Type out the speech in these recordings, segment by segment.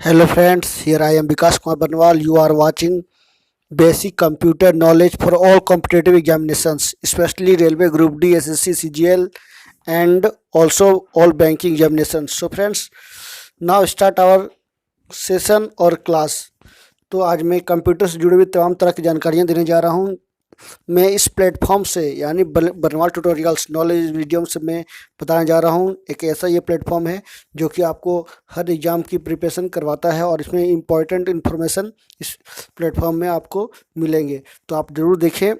Hello friends, here I am Vikas Kumar Banwal. You are watching Basic Computer Knowledge for all competitive examinations, especially Railway Group D, SSC, CGL and also all banking examinations. So friends, now start our session और class. तो आज मैं computer से जुड़ी हुई तमाम तरह की जानकारियाँ देने जा रहा हूँ। मैं इस प्लेटफॉर्म से यानी बनवाल ट्यूटोरियल्स नॉलेज वीडियो से मैं बताने जा रहा हूँ। एक ऐसा ये प्लेटफॉर्म है जो कि आपको हर एग्ज़ाम की प्रिपरेशन करवाता है और इसमें इम्पॉर्टेंट इन्फॉर्मेशन इस प्लेटफॉर्म में आपको मिलेंगे, तो आप ज़रूर देखें।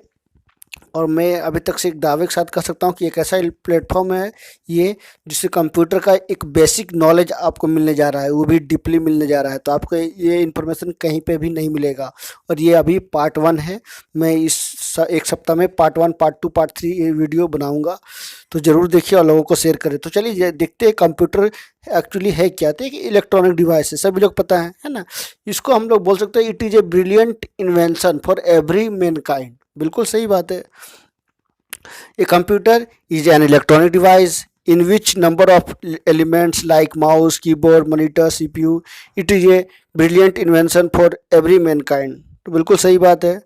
और मैं अभी तक से एक दावे के साथ कह सकता हूँ कि एक ऐसा प्लेटफॉर्म है ये जिससे कंप्यूटर का एक बेसिक नॉलेज आपको मिलने जा रहा है, वो भी डीपली मिलने जा रहा है। तो आपको ये इन्फॉर्मेशन कहीं पे भी नहीं मिलेगा। और ये अभी पार्ट 1 है। मैं एक सप्ताह में पार्ट 1, पार्ट 2, पार्ट 3 ये वीडियो बनाऊंगा, तो ज़रूर देखिए और लोगों को शेयर करें। तो चलिए देखते हैं कंप्यूटर एक्चुअली है क्या। तो एक इलेक्ट्रॉनिक डिवाइस है, सभी लोग पता है ना। इसको हम लोग बोल सकते हैं it is a brilliant invention for every Mankind. बिल्कुल सही बात है। A computer is an electronic device in which number of elements like mouse, keyboard, monitor, CPU. It is a brilliant invention for every mankind. तो बिल्कुल सही बात है।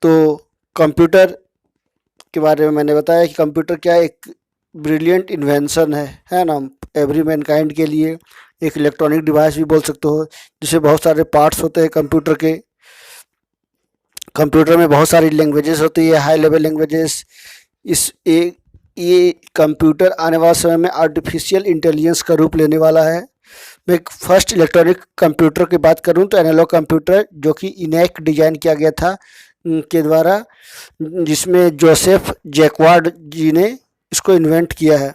तो कंप्यूटर के बारे में मैंने बताया कि कंप्यूटर क्या एक ब्रिलियंट इन्वेंशन है ना, एवरी मैनकाइंड के लिए। एक इलेक्ट्रॉनिक डिवाइस भी बोल सकते हो, जिसमें बहुत सारे पार्ट्स होते हैं कंप्यूटर के। कंप्यूटर में बहुत सारी लैंग्वेजेस होती है, हाई लेवल लैंग्वेजेस। ये कंप्यूटर आने वाले समय में आर्टिफिशियल इंटेलिजेंस का रूप लेने वाला है। मैं फर्स्ट इलेक्ट्रॉनिक कंप्यूटर की बात करूं तो एनालॉग कंप्यूटर, जो कि इनैक डिजाइन किया गया था के द्वारा, जिसमें जोसेफ जैकवार्ड जी ने इसको इन्वेंट किया है।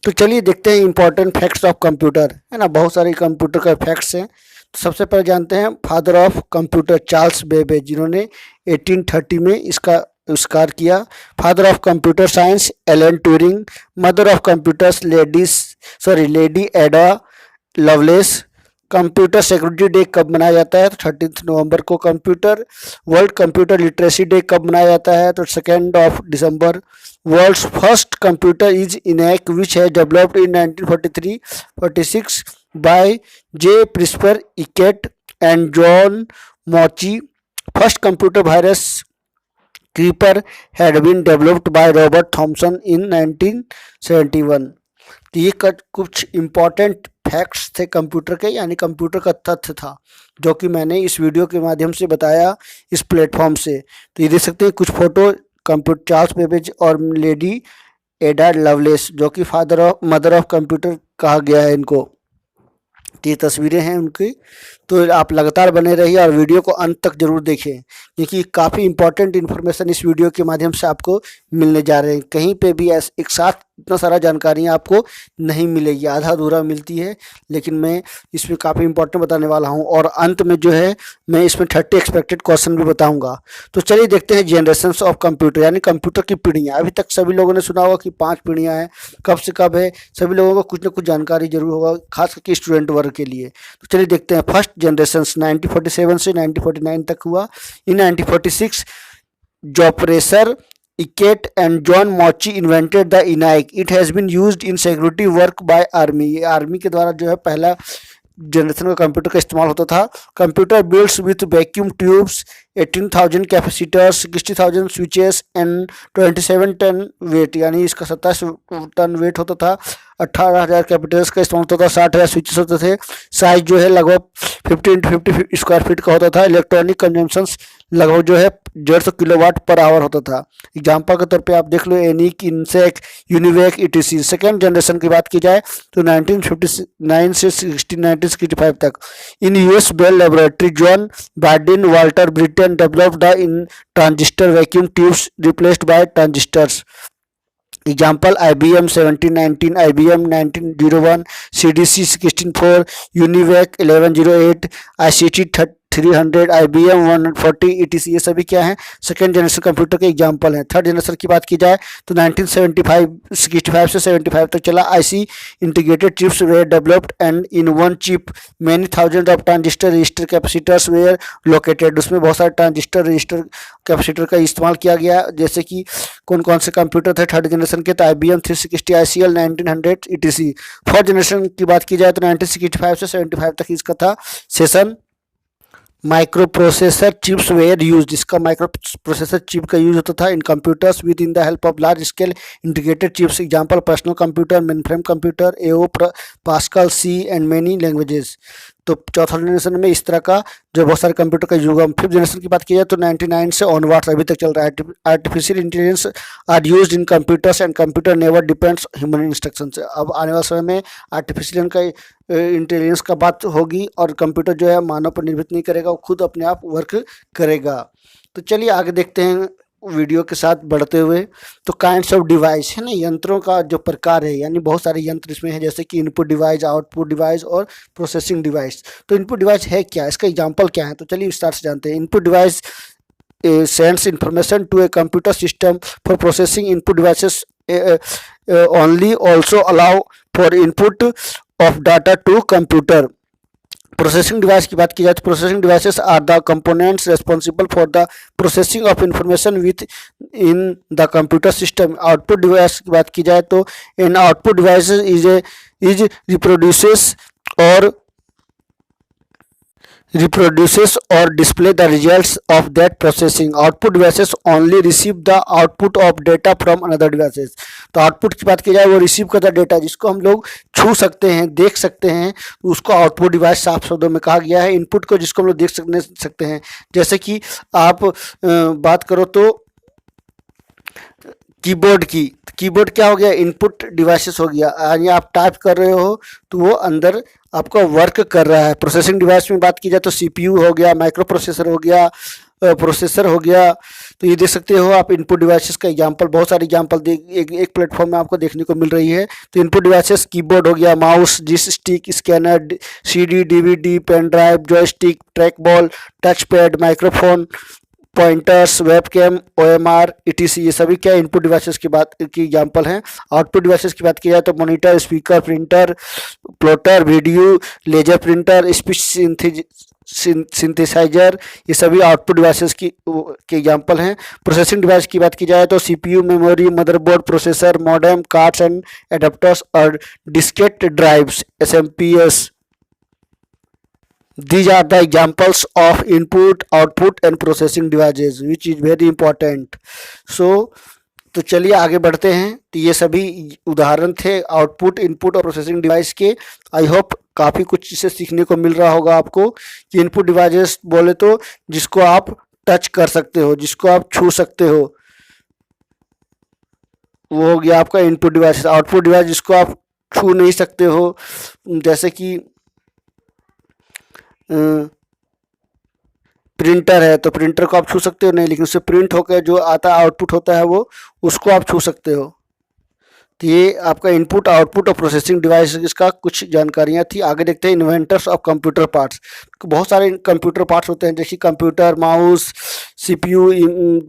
तो चलिए देखते हैं इंपॉर्टेंट फैक्ट्स ऑफ कंप्यूटर, है ना। बहुत सारे कंप्यूटर का फैक्ट्स हैं। तो सबसे पहले जानते हैं father of computer Charles Babbage, जिन्होंने 1830 में इसका आविष्कार किया। Father of computer science Alan Turing. Mother of computers lady Ada Lovelace. Computer security day कब मनाया जाता है? तो 13 नवंबर को। Computer world computer literacy day कब मनाया जाता है? तो 2 दिसंबर। World's first computer is ENIAC which है developed in 1943-46 by J Presper Eckert and John Mauchly. First computer virus creeper had been developed by Robert Thomson in 1971। तो ये कुछ इम्पॉर्टेंट फैक्ट्स थे कंप्यूटर के, यानी कंप्यूटर का तथ्य था, जो कि मैंने इस वीडियो के माध्यम से बताया इस प्लेटफॉर्म से। तो ये देख सकते हैं कुछ फोटो कंप्यूटर चार्ल्स बेबेज और लेडी एडा लवलेस, जो कि मदर ऑफ कंप्यूटर कहा गया है इनको। ये तस्वीरें हैं उनकी। तो आप लगातार बने रहिए और वीडियो को अंत तक जरूर देखें, क्योंकि काफ़ी इंपॉर्टेंट इन्फॉर्मेशन इस वीडियो के माध्यम से आपको मिलने जा रहे हैं। कहीं पे भी एक साथ इतना सारा जानकारियाँ आपको नहीं मिलेगी, आधा अधूरा मिलती है। लेकिन मैं इसमें काफ़ी इंपॉर्टेंट बताने वाला हूँ और अंत में जो है मैं इसमें 30 एक्सपेक्टेड क्वेश्चन भी बताऊँगा। तो चलिए देखते हैं जनरेशन्स ऑफ कंप्यूटर, यानी कंप्यूटर की पीढ़ियाँ। अभी तक सभी लोगों ने सुना होगा कि 5 पीढ़ियाँ हैं, कब से कब है, सभी लोगों को कुछ ना कुछ जानकारी जरूर होगा, खास करके स्टूडेंट वर्ग के लिए। तो चलिए देखते हैं। फर्स्ट जनरेशन 1947 से 1949 तक हुआ। In 1946 J Presper Eckert and John Mauchly invented the ENIAC. It has been used in security work by army. ये आर्मी के द्वारा जो है पहला जनरेशन का कंप्यूटर का इस्तेमाल होता था। Computer builds with vacuum tubes, 18,000 capacitors, 60,000 switches and 27 ton weight, यानी इसका 27 टन वेट होता था। 18,000 कैपेसिटर्स का इस्तेमाल होता था, 60,000 स्विचेस होते थे। साइज जो है लगभग 50 स्क्वायर फीट का होता था। इलेक्ट्रॉनिक कंजम्पशंस लगभग जो है 150 किलोवाट पर आवर होता था। एग्जाम्पल के तौर पे आप देख लो एनिक, इनसेक, यूनिवेक, ईटीसी। सेकेंड जनरेशन की बात की जाए तो 1959 से 1965 तक in US Bell laboratory John Bardeen Walter Brattain developed the in transistor vacuum tubes replaced by transistors. Example IBM 1719, IBM 1901, CDC 1604, UNIVAC 1108, ICT 300, IBM 140 ETC, ये सभी क्या हैं, सेकेंड जनरेशन कंप्यूटर के एग्जाम्पल हैं। थर्ड जनरेशन की बात की जाए तो 1965 से 75 तक चला। IC integrated chips were developed and in one chip many thousand of transistor register capacitors were located. उसमें बहुत सारे ट्रांजिस्टर रजिस्टर कैपेसिटर का इस्तेमाल किया गया। जैसे कि कौन कौन से कंप्यूटर थे थर्ड जनरेशन के, तो IBM 360, ICL 1900 ETC। Fourth generation की बात की जाए तो 1965 से 75 तक इसका था सेशन। Micro processor chips were use, जिसका माइक्रो प्रोसेसर चिप का यूज होता था in computers with in the help of large scale integrated chips. Example personal computer, mainframe computer, AO, Pascal, C and many languages. तो चौथा generation में इस तरह का जो बहुत सारे कंप्यूटर का युग है। फिफ्थ जनरेशन की बात की जाए तो 99 से ऑनवर्ड्स अभी तक चल रहा है। Artificial intelligence are used in computers and computer never depends human instruction से। अब आने वाले समय में आर्टिफिशियल का इंटेलिजेंस का बात होगी और कंप्यूटर जो है मानव पर निर्भर नहीं करेगा, वो खुद अपने आप वर्क करेगा। तो चलिए आगे देखते हैं वीडियो के साथ बढ़ते हुए। तो काइंड्स ऑफ डिवाइस है ना, यंत्रों का जो प्रकार है, यानी बहुत सारे यंत्र इसमें है, जैसे कि इनपुट डिवाइस, आउटपुट डिवाइस और प्रोसेसिंग डिवाइस। तो इनपुट डिवाइस है क्या, इसका एग्जांपल क्या है, तो चलिए विस्तार से जानते हैं। Input device sends information to a computer system for processing. Input devices only also allow for input of data to computer. Processing device की बात की जाए तो processing devices are the components responsible for the processing of information within the computer system. Output device की बात की जाए तो in output device is reproduces or display the results of that processing. Output devices only receive the output of data from another devices. तो output की बात की जाए वो रिसीव करता डेटा जिसको हम लोग छू सकते हैं, देख सकते हैं, उसको आउटपुट डिवाइस साफ शब्दों में कहा गया है। इनपुट को जिसको हम लोग देख सकते हैं, जैसे कि आप बात करो तो कीबोर्ड की, कीबोर्ड क्या हो गया, इनपुट डिवाइसेस हो गया, यानी आप टाइप कर रहे हो तो वो अंदर आपका वर्क कर रहा है। प्रोसेसिंग डिवाइस में बात की जाए तो CPU हो गया, माइक्रो प्रोसेसर हो गया, प्रोसेसर हो गया। तो ये देख सकते हो आप इनपुट डिवाइसेस का एग्जांपल, बहुत सारे एग्जांपल एक प्लेटफॉर्म में आपको देखने को मिल रही है। तो इनपुट डिवाइसेस कीबोर्ड हो गया, mouse, joystick, scanner, CD, DVD, pen drive, joystick, track ball, touch pad, microphone, pointers, webcam, OMR, ETC, ये सभी क्या इनपुट डिवाइसेस की बात की एग्जांपल हैं। आउटपुट डिवाइसेस की बात की जाए तो monitor, speaker, printer, plotter, video, laser printer, speech synthesiser, ये सभी आउटपुट डिवाइसेस के एग्जांपल हैं। प्रोसेसिंग डिवाइस की बात की जाए तो CPU, memory, motherboard, processor, modem, cards and adapters और diskette drives, SMPS। These are the examples of input, output and processing devices, which is very important. So, तो चलिए आगे बढ़ते हैं। तो ये सभी उदाहरण थे आउटपुट, इनपुट और प्रोसेसिंग डिवाइस के। आई होप काफ़ी कुछ इससे सीखने को मिल रहा होगा आपको कि इनपुट डिवाइसेस बोले तो जिसको आप टच कर सकते हो, जिसको आप छू सकते हो, वो हो गया आपका इनपुट डिवाइस। आउटपुट डिवाइस जिसको आप छू नहीं सकते हो, जैसे कि प्रिंटर है, तो प्रिंटर को आप छू सकते हो नहीं, लेकिन उससे प्रिंट होकर जो आता है आउटपुट होता है वो, उसको आप छू सकते हो। तो ये आपका इनपुट, आउटपुट और प्रोसेसिंग डिवाइस का कुछ जानकारियाँ थी। आगे देखते हैं इन्वेंटर्स ऑफ कंप्यूटर पार्ट्स। बहुत सारे कंप्यूटर पार्ट्स होते हैं, जैसे computer, mouse, CPU,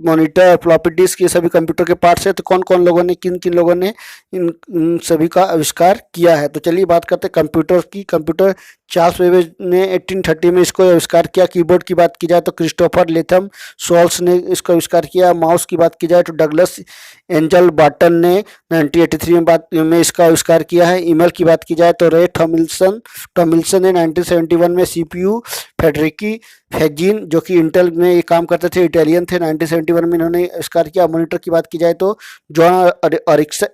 monitor, floppy disk, ये सभी कंप्यूटर के पार्ट्स हैं। तो कौन कौन लोगों ने, किन किन लोगों ने इन सभी का आविष्कार किया है। तो चलिए बात करते हैं कंप्यूटर की। कंप्यूटर चार्ल्स बेबेज ने 1830 में इसको आविष्कार किया। कीबोर्ड की बात की जाए तो क्रिस्टोफर लेथम सोल्स ने इसका आविष्कार किया। माउस की बात की जाए तो डगलस एंजल बार्टन ने 1983 में इसका आविष्कार किया है। ईमेल की बात की जाए तो रे टॉमिल्सन ने 1971 में। CPU फेडरिकी फेजिन जो कि इंटेल में ये काम करते थे, इटालियन थे, 1971 में इन्होंने आविष्कार किया। मॉनिटर की बात की जाए तो जॉन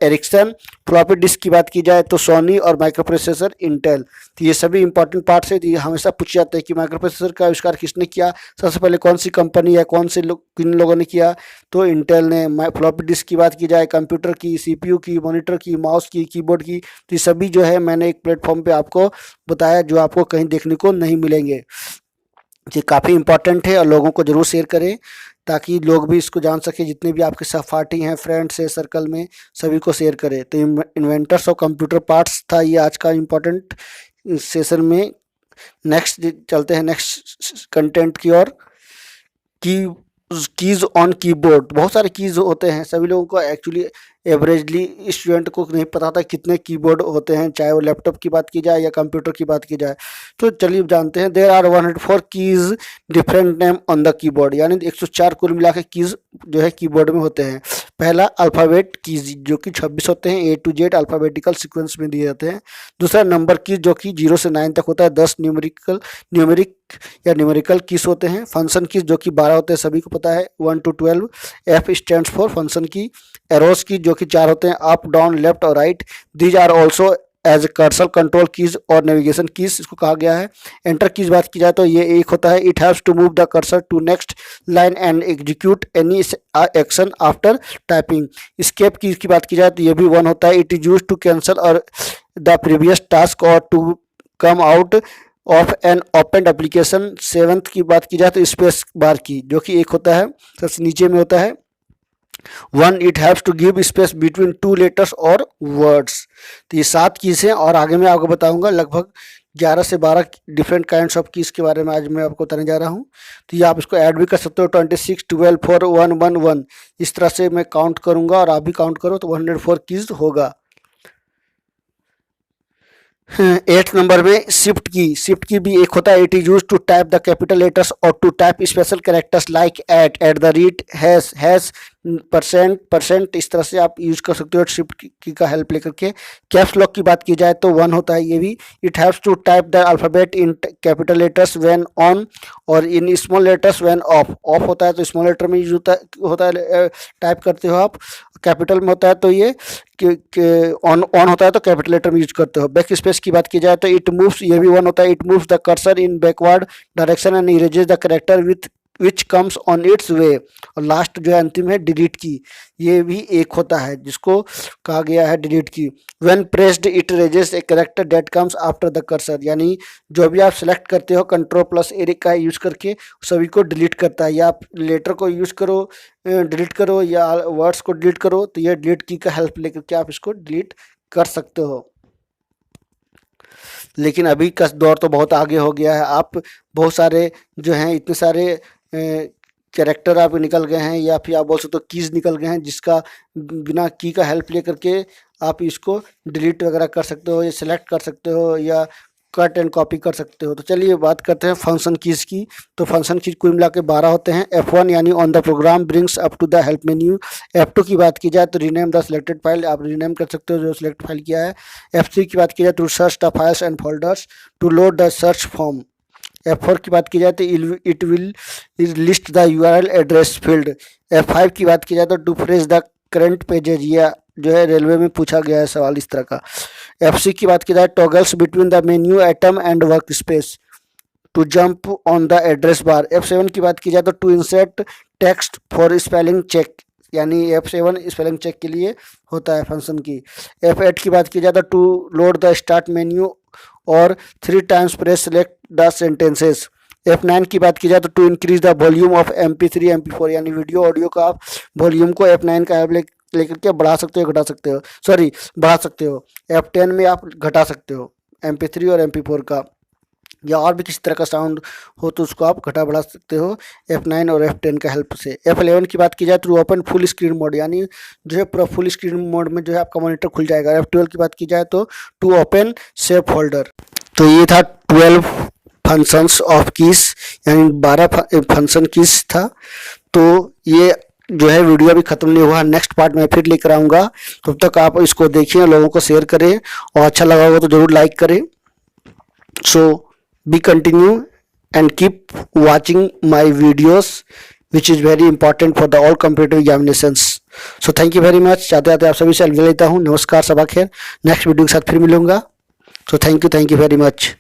एरिक्सन। फ्लॉपी डिस्क की बात की जाए तो सोनी और माइक्रो प्रोसेसर इंटेल। तो ये सभी इंपॉर्टेंट पार्ट्स है। ये हमेशा पूछे जाते हैं कि माइक्रो प्रोसेसर का आविष्कार किसने किया, सबसे पहले कौन सी कंपनी या कौन से लोग, किन लोगों ने किया, तो इंटेल ने। फ्लॉपी डिस्क की बात की जाए कंप्यूटर की, CPU की, मॉनिटर की, माउस की, कीबोर्ड की, तो ये सभी जो है मैंने एक प्लेटफॉर्म पे आपको बताया जो आपको कहीं देखने को नहीं मिलेंगे। ये काफ़ी इंपॉर्टेंट है और लोगों को ज़रूर शेयर करें ताकि लोग भी इसको जान सके। जितने भी आपके सहपाठी हैं, फ्रेंड्स है सर्कल में, सभी को शेयर करें। तो इन्वेंटर्स ऑफ कंप्यूटर पार्ट्स था ये आज का इम्पोर्टेंट सेशन में। नेक्स्ट चलते हैं नेक्स्ट कंटेंट की ओर। कीज ऑन कीबोर्ड, बहुत सारे कीज होते हैं, सभी लोगों को एक्चुअली एवरेजली स्टूडेंट को नहीं पता था कितने कीबोर्ड होते हैं, चाहे वो लैपटॉप की बात की जाए या कंप्यूटर की बात की जाए। तो चलिए जानते हैं। There are 104 keys different name on the keyboard, यानी 104 कुल मिला के कीज जो है कीबोर्ड में होते हैं। पहला अल्फ़ाबेट कीज जो कि 26 होते हैं, A to Z alphabetical sequence में दिए जाते हैं। दूसरा नंबर कीज जो कि 0 से 9 तक होता है, 10 न्यूमेरिक या न्यूमेरिकल कीज होते हैं। फंक्शन कीज जो कि 12 होते हैं, सभी को पता है, 1 to 12। F stands for function key. Arrows key जो कि 4 होते हैं, अप डाउन लेफ्ट और right. These are also as cursor control keys और नेविगेशन कीज इसको कहा गया है। एंटर कीज बात की जाए तो ये एक होता है, it haves to move the cursor to next line and execute any action after typing. Escape keys की बात की जाए तो ये भी 1 होता है, it is use to cancel और द प्रीवियस टास्क और to come out of an open application. 7th की बात की जाए तो स्पेस बार की जो कि 1 होता है, सबसे नीचे में होता है। 1 it haves to give space between 2 letters और वर्ड्स। तो ये 7 कीज हैं और आगे मैं आपको बताऊंगा लगभग 11 से 12 डिफरेंट काइंड्स ऑफ कीज के बारे में आज मैं आपको बताने जा रहा हूँ। तो ये आप इसको ऐड भी कर सकते हो, 26, 12, 4, 1, 1, 1 इस तरह से मैं काउंट करूँगा और आप भी काउंट करो तो 104 कीज होगा। 8th नंबर में शिफ्ट की भी 1 होता है, it is use to type the capital letters और to type special characters like at the rate, hash, percent इस तरह से आप यूज कर सकते हो शिफ्ट की का हेल्प लेकर के। कैप्स लॉक की बात की जाए तो 1 होता है ये भी, it haves to type the alphabet in capital letters when on और in small letters when off होता है तो स्मॉल लेटर में यूज होता है टाइप करते हो आप। कैपिटल में होता है तो ये ऑन होता है तो कैपिटल लेटर में यूज करते हो। बैक स्पेस की बात की जाए तो इट मूव्स, ये भी 1 होता है, it moves the cursor in backward direction and erases the character with which comes on its way. और लास्ट जो है अंतिम है डिलीट की, ये भी 1 होता है जिसको कहा गया है डिलीट की। When pressed it erases a character that comes after the cursor, यानी जो भी आप सेलेक्ट करते हो Ctrl+A का यूज करके सभी को डिलीट करता है, या आप लेटर को यूज करो डिलीट करो या वर्ड्स को डिलीट करो तो ये डिलीट की का हेल्प लेकर के आप इसको डिलीट कर सकते हो। लेकिन अभी का दौर तो बहुत आगे हो गया है, आप बहुत सारे जो हैं इतने सारे कैरेक्टर आप निकल गए हैं या फिर आप बोल सकते हो कीज निकल गए हैं जिसका बिना की का हेल्प ले करके आप इसको डिलीट वगैरह कर सकते हो या सिलेक्ट कर सकते हो या कट एंड कॉपी कर सकते हो। तो चलिए बात करते हैं फंक्शन कीज की। तो फंक्शन कीज कुल मिला के 12 होते हैं। F1 यानी on the program brings up to the help menu. F2 की बात की जाए तो रीनेम द सिलेक्टेड फाइल, आप रीनेम कर सकते हो जो सिलेक्ट फाइल किया है। F3 की बात की जाए to search the files and folders, to load the search form. F4 की बात की जाए तो it will list the URL address field. F5 की बात की जाए तो to fresh the current pages, या जो है रेलवे में पूछा गया है सवाल इस तरह का। F6 की बात की जाए toggles between the menu item and work space, to jump on the address bar. F7 की बात की जाए तो to insert text for spelling check, यानी F7 स्पेलिंग चेक के लिए होता है फंक्शन की। F8 की बात की जाए तो to load the start menu और 3 times press select the sentences. F9 की बात की जाए तो to increase the volume of MP3 MP4, यानी वीडियो ऑडियो का आप वॉल्यूम को F9 का लेकर के बढ़ा सकते हो घटा सकते हो, सॉरी बढ़ा सकते हो। F10 में आप घटा सकते हो MP3 और MP4 का, या और भी किसी तरह का साउंड हो तो उसको आप घटा बढ़ा सकते हो F9 और F10 का हेल्प से। F11 की बात की जाए तो ओपन फुल स्क्रीन मोड, यानी जो है पूरा फुल स्क्रीन मोड में जो है आपका मॉनिटर खुल जाएगा। F12 की बात की जाए तो टू ओपन सेव फोल्डर। तो ये था 12 फंक्शंस ऑफ कीज, यानी 12 फंक्शन कीज था। तो ये जो है वीडियो अभी खत्म नहीं हुआ, नेक्स्ट पार्ट में फिर लेकर आऊँगा। तब तक आप इसको देखिए, लोगों को शेयर करें और अच्छा लगा होगा तो ज़रूर लाइक करें। सो be continue and keep watching my videos which is very important for the all competitive examinations. So thank you very much। चाहते आप सभी से अलविदा लेता हूँ। नमस्कार, सबा खैर। नेक्स्ट वीडियो के साथ फिर मिलूंगा। So thank you very much।